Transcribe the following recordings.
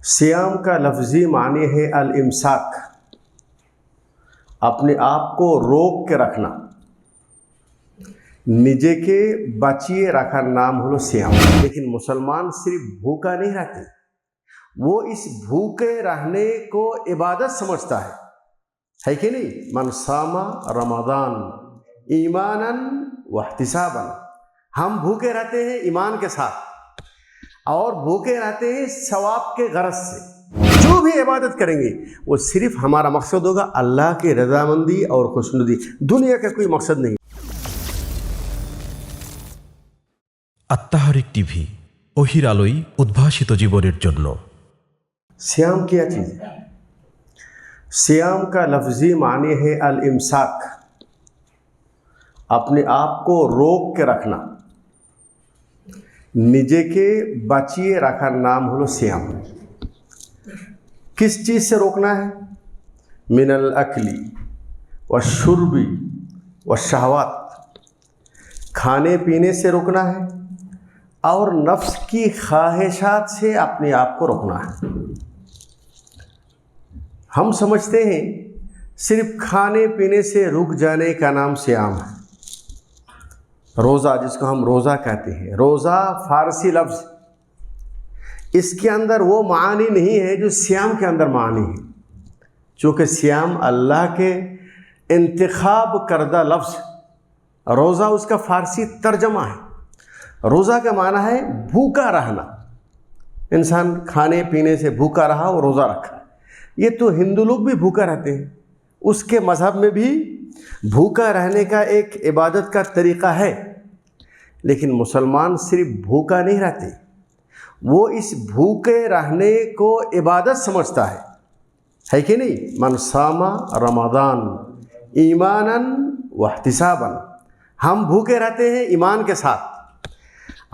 سیام کا لفظی معنی ہے الامساک، اپنے آپ کو روک کے رکھنا، نجے کے بچیے رکھا نام ہلو سیام۔ لیکن مسلمان صرف بھوکا نہیں رہتے، وہ اس بھوکے رہنے کو عبادت سمجھتا ہے کہ نہیں؟ من صام رمضان ایمانا واحتسابا، ہم بھوکے رہتے ہیں ایمان کے ساتھ اور بھوکے رہتے ہیں ثواب کے غرض سے۔ جو بھی عبادت کریں گے وہ صرف ہمارا مقصد ہوگا اللہ کی رضامندی اور خوشنودی، دنیا کا کوئی مقصد نہیں۔ আত্মাহারিক টিভি, ওহির আলোয় উদ্ভাসিত জীবনের জন্য। سیام کیا چیز ہے؟ سیام کا لفظی معنی ہے الامساک، اپنے آپ کو روک کے رکھنا، نجے کے بچیے رکھا نام ہلو سیام۔ کس چیز سے روکنا ہے؟ من الاکل والشرب والشہوات، کھانے پینے سے روکنا ہے اور نفس کی خواہشات سے اپنے آپ کو روکنا ہے۔ ہم سمجھتے ہیں صرف کھانے پینے سے رک جانے کا نام سیام ہے۔ روزہ، جس کو ہم روزہ کہتے ہیں، روزہ فارسی لفظ، اس کے اندر وہ معانی نہیں ہے جو سیام کے اندر معانی ہے، چونکہ سیام اللہ کے انتخاب کردہ لفظ، روزہ اس کا فارسی ترجمہ ہے۔ روزہ کا معنی ہے بھوکا رہنا، انسان کھانے پینے سے بھوکا رہا اور روزہ رکھا۔ یہ تو ہندو لوگ بھی بھوکا رہتے ہیں، اس کے مذہب میں بھی بھوکا رہنے کا ایک عبادت کا طریقہ ہے، لیکن مسلمان صرف بھوکا نہیں رہتے، وہ اس بھوکے رہنے کو عبادت سمجھتا ہے کہ نہیں؟ من صام رمضان ایمانا واحتسابا، ہم بھوکے رہتے ہیں ایمان کے ساتھ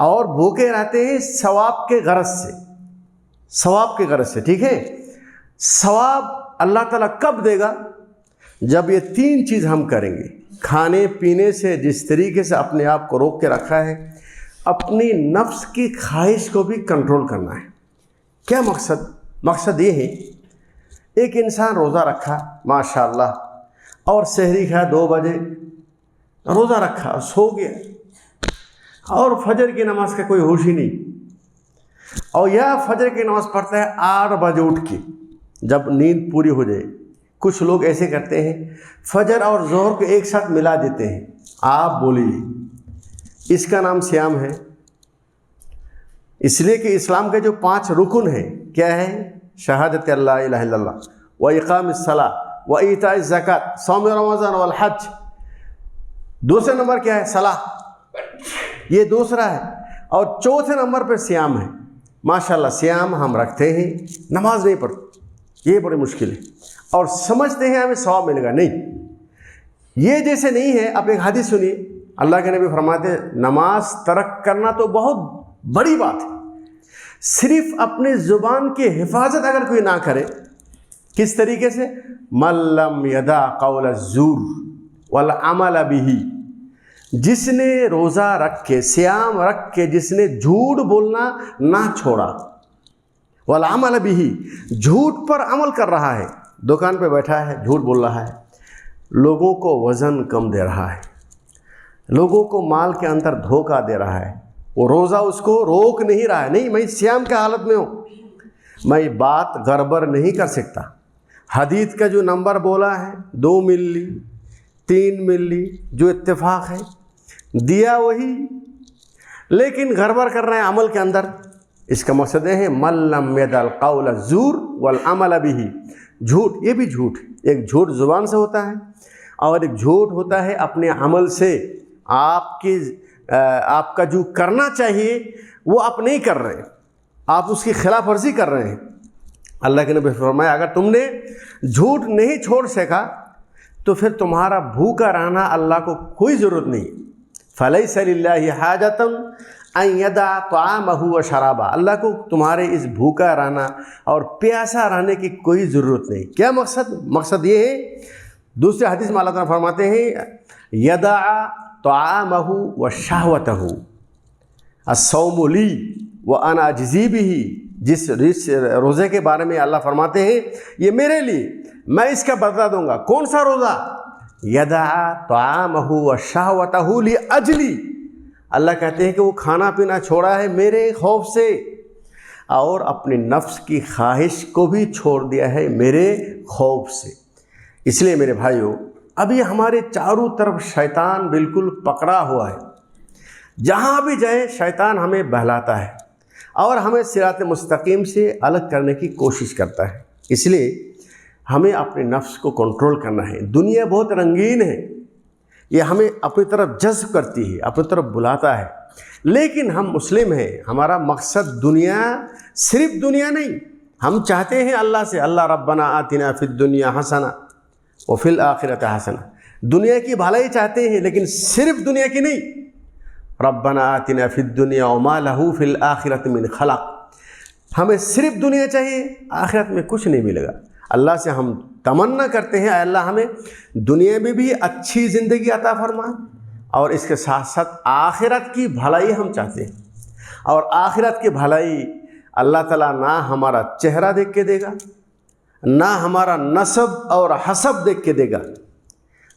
اور بھوکے رہتے ہیں ثواب کے غرض سے، ثواب کے غرض سے، ٹھیک ہے؟ ثواب اللہ تعالیٰ کب دے گا؟ جب یہ تین چیز ہم کریں گے۔ کھانے پینے سے جس طریقے سے اپنے آپ کو روک کے رکھا ہے، اپنی نفس کی خواہش کو بھی کنٹرول کرنا ہے۔ کیا مقصد؟ مقصد یہ ہے، ایک انسان روزہ رکھا ماشاءاللہ اور سحری کھایا 2 بجے، روزہ رکھا اور سو گیا اور فجر کی نماز کا کوئی ہوش ہی نہیں، اور یا فجر کی نماز پڑھتا ہے 8 بجے اٹھ کے جب نیند پوری ہو جائے۔ کچھ لوگ ایسے کرتے ہیں، فجر اور ظہر کو ایک ساتھ ملا دیتے ہیں۔ آپ بولیے اس کا نام سیام ہے؟ اس لیے کہ اسلام کے جو 5 رکن ہیں کیا ہے؟ شہادت اللہ الہ الا اللہ و اقام الصلاۃ و ایتاء الزکوٰۃ صوم رمضان والحج۔ دوسرے نمبر کیا ہے؟ صلاح، یہ دوسرا ہے، اور چوتھے نمبر پہ سیام ہے۔ ماشاءاللہ سیام ہم رکھتے ہیں، نماز نہیں پڑھتے، یہ بڑی مشکل ہے، اور سمجھتے ہیں ہمیں ثواب ملے گا۔ نہیں، یہ جیسے نہیں ہے۔ آپ ایک حدیث سنیے، اللہ کے نبی فرماتے ہیں نماز ترک کرنا تو بہت بڑی بات ہے، صرف اپنی زبان کی حفاظت اگر کوئی نہ کرے، کس طریقے سے؟ من لم یدع قول الزور والعمل به، جس نے روزہ رکھ کے، سیام رکھ کے، جس نے جھوٹ بولنا نہ چھوڑا، والعمل به، جھوٹ پر عمل کر رہا ہے، دکان پہ بیٹھا ہے جھوٹ بول رہا ہے، لوگوں کو وزن کم دے رہا ہے، لوگوں کو مال کے اندر دھوکہ دے رہا ہے، وہ روزہ اس کو روک نہیں رہا ہے۔ نہیں، میں سیام کا حالت میں ہوں، میں بات گڑبڑ نہیں کر سکتا، حدیث کا جو نمبر بولا ہے 2 ملی 3 ملی جو اتفاق ہے دیا وہی، لیکن گڑبڑ کر رہے ہیں عمل کے اندر۔ اس کا مقصد ہے من لم یدع قول الزور والعمل به، جھوٹ، یہ بھی جھوٹ، ایک جھوٹ زبان سے ہوتا ہے اور ایک جھوٹ ہوتا ہے اپنے عمل سے۔ آپ کا جو کرنا چاہیے وہ آپ نہیں کر رہے، آپ اس کی خلاف ورزی کر رہے ہیں۔ اللہ کے نبی فرمایا اگر تم نے جھوٹ نہیں چھوڑ سکا تو پھر تمہارا بھوکا رہنا اللہ کو کوئی ضرورت نہیں۔ فَلَيْسَ لِلَّهِ حَاجَةً أَن يَدَعَ طَعَامَهُ وَشَرَابَهُ، اللہ کو تمہارے اس بھوکا رہنا اور پیاسا رہنے کی کوئی ضرورت نہیں۔ کیا مقصد؟ مقصد یہ ہے، دوسرے حدیث میں اللہ تعالیٰ فرماتے ہیں يَدَعَ طَعَامَهُ وَشَهْوَتَهُ الصَّوْمُ لِي وَأَنَا أَجْزِي بِهِ، जिस रोज़े के बारे में अल्लाह फरमाते हैं ये मेरे लिए, मैं इसका बदला दूंगा। कौन सा रोज़ा? यदा तामहु व शहवतहु लि अजली, अल्लाह कहते हैं कि वो खाना पीना छोड़ा है मेरे खौफ से, और अपनी नफ्स की ख्वाहिश को भी छोड़ दिया है मेरे खौफ से। इसलिए मेरे भाइयों, अभी हमारे चारों तरफ शैतान बिल्कुल पकड़ा हुआ है। जहाँ भी जाए शैतान हमें बहलाता है और हमें सिरात मुस्तकीम से अलग करने की कोशिश करता है। इसलिए हमें अपने नफ्स को कंट्रोल करना है। दुनिया बहुत रंगीन है, ये हमें अपनी तरफ जज्ब करती है, अपनी तरफ बुलाता है, लेकिन हम मुस्लिम हैं। हमारा मकसद दुनिया, सिर्फ दुनिया नहीं, हम चाहते हैं अल्लाह से, अल्लाह रब्बना आतिना फिद दुनिया हसना व फिल आखिरत हसना, दुनिया की भलाई चाहते हैं, लेकिन सिर्फ दुनिया की नहीं। रब्बना आतिना फिद दुनिया व मा लहू फिल आखिरत मिन खलक, हमें सिर्फ दुनिया चाहिए, आखिरत में कुछ नहीं मिलेगा। अल्लाह से हम तमन्ना करते हैं, अल्लाह हमें दुनिया में भी अच्छी ज़िंदगी अता फरमा, और इसके साथ साथ आखिरत की भलाई हम चाहते हैं। और आखिरत की भलाई अल्लाह ताला ना हमारा चेहरा देख के देगा, ना हमारा नसब और हसब देख के देगा।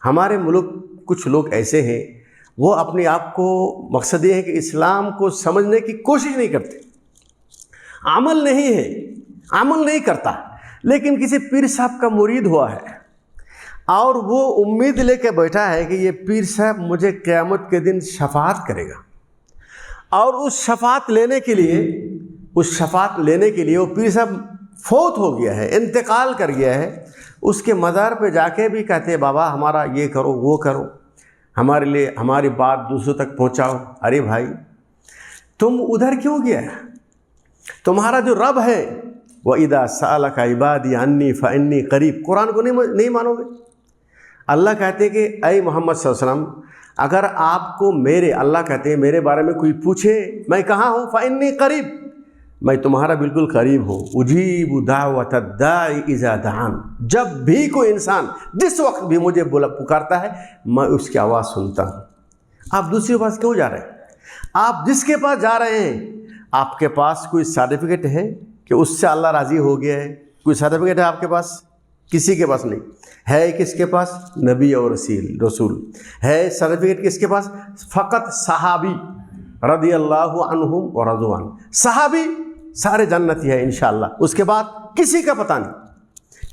हमारे मुल्क कुछ लोग ऐसे हैं, वो अपने आप को, मकसद ये है कि इस्लाम को समझने की कोशिश नहीं करते, अमल नहीं है, अमल नहीं करता, लेकिन किसी पीर साहब का मुरीद हुआ है और वो उम्मीद लेके बैठा है कि ये पीर साहब मुझे क़यामत के दिन शफाअत करेगा, और उस शफाअत लेने के लिए वो पीर साहब फौत हो गया है, इंतकाल कर गया है। उसके मज़ार पे जाके भी कहते हैं बाबा हमारा ये करो वो करो, हमारे लिए हमारी बात दूसरों तक पहुंचाओ। अरे भाई तुम उधर क्यों गया? तुम्हारा जो रब है व इदा सालका इबादी अन्नी फ़इन्नी करीब, कुरान को नहीं मानोगे? अल्लाह कहते हैं कि ऐ मोहम्मद सल्लल्लाहु अलैहि वसल्लम, अगर आपको मेरे, अल्लाह कहते हैं मेरे बारे में कोई पूछे मैं कहाँ हूँ, फ़इन्नी करीब, मैं तुम्हारा बिल्कुल करीब हूँ। उजीबु दावत दाई इज़ा दआन, जब भी कोई इंसान जिस वक्त भी मुझे पुकारता है मैं उसकी आवाज़ सुनता हूँ। आप दूसरे के पास क्यों जा रहे हैं? आप जिसके पास जा रहे हैं, आपके पास कोई सर्टिफिकेट है कि उससे अल्लाह राज़ी हो गया है? कोई सर्टिफिकेट है आपके पास? किसी के पास नहीं है। किसके पास? नबी और रसूल है। सर्टिफिकेट किसके पास? फ़कत सहाबी रदियल्लाहु अन्हुम व रज़ू अन्हु, सहाबी सारे जन्नती है इंशाअल्लाह। उसके बाद किसी का पता नहीं,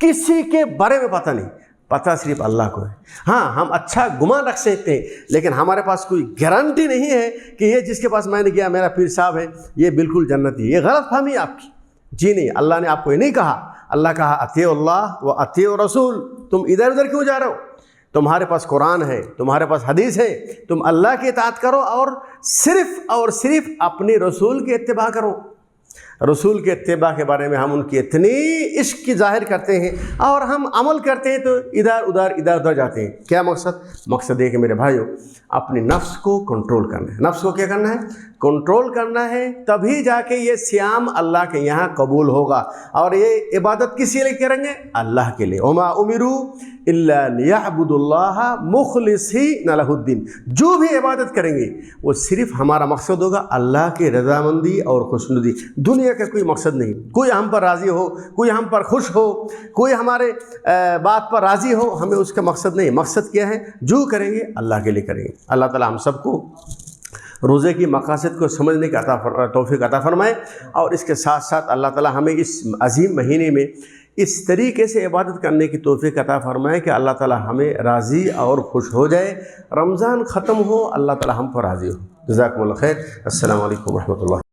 किसी के बारे में पता नहीं, पता सिर्फ अल्लाह को है। हाँ, हम अच्छा गुमान रख सकते हैं, लेकिन हमारे पास कोई गारंटी नहीं है कि ये जिसके पास मैंने गया मेरा पीर साहब है ये बिल्कुल जन्नती है। ये गलत फहमी आपकी। जी नहीं, अल्लाह ने आपको ये नहीं कहा। अल्लाह कहा अतियो अल्लाह व अतियो रसूल। तुम इधर उधर क्यों जा रहे हो? तुम्हारे पास कुरान है, तुम्हारे पास हदीस है, तुम अल्लाह की इताअत करो और सिर्फ अपने रसूल की इत्तिबा करो। रसूल के इत्तिबा के बारे में हम उनकी इतनी इश्क की ज़ाहिर करते हैं और हम अमल करते हैं तो इधर उधर जाते हैं। क्या मकसद है कि मेरे भाइयों, अपने नफ्स को कंट्रोल करना है। नफ्स को क्या करना है? कंट्रोल करना है, तभी जाके ये सियाम अल्लाह के यहाँ कबूल होगा। और ये इबादत किसी लिए करेंगे? अल्लाह के लिए। वमा उमिरू इल्ला लियअबुदुल्लाह मुखलिसीन लहुद्दीन, जो भी इबादत करेंगे वो सिर्फ हमारा मकसद होगा अल्लाह की रज़ामंदी और खुशनुदी, दुनिया का कोई मकसद नहीं। कोई हम पर राज़ी हो, कोई हम पर खुश हो, कोई हमारे बात पर राज़ी हो, हमें उसका मकसद नहीं। मकसद क्या है? जो करेंगे अल्लाह के लिए करेंगे। अल्लाह ताला हम सबको रोज़े की मकासद को समझने का तौफीक अता फरमाए, और इसके साथ साथ अल्लाह ताला हमें इस अजीम महीने में इस तरीके से इबादत करने की तौफीक अता फरमाए कि अल्लाह ताला हमें राज़ी और खुश हो जाए। रमज़ान ख़त्म हो, अल्लाह ताला हम पर राज़ी हो। जज़ाकुमुल्लाह खैर। अस्सलामु अलैकुम व रहमतुल्लाह।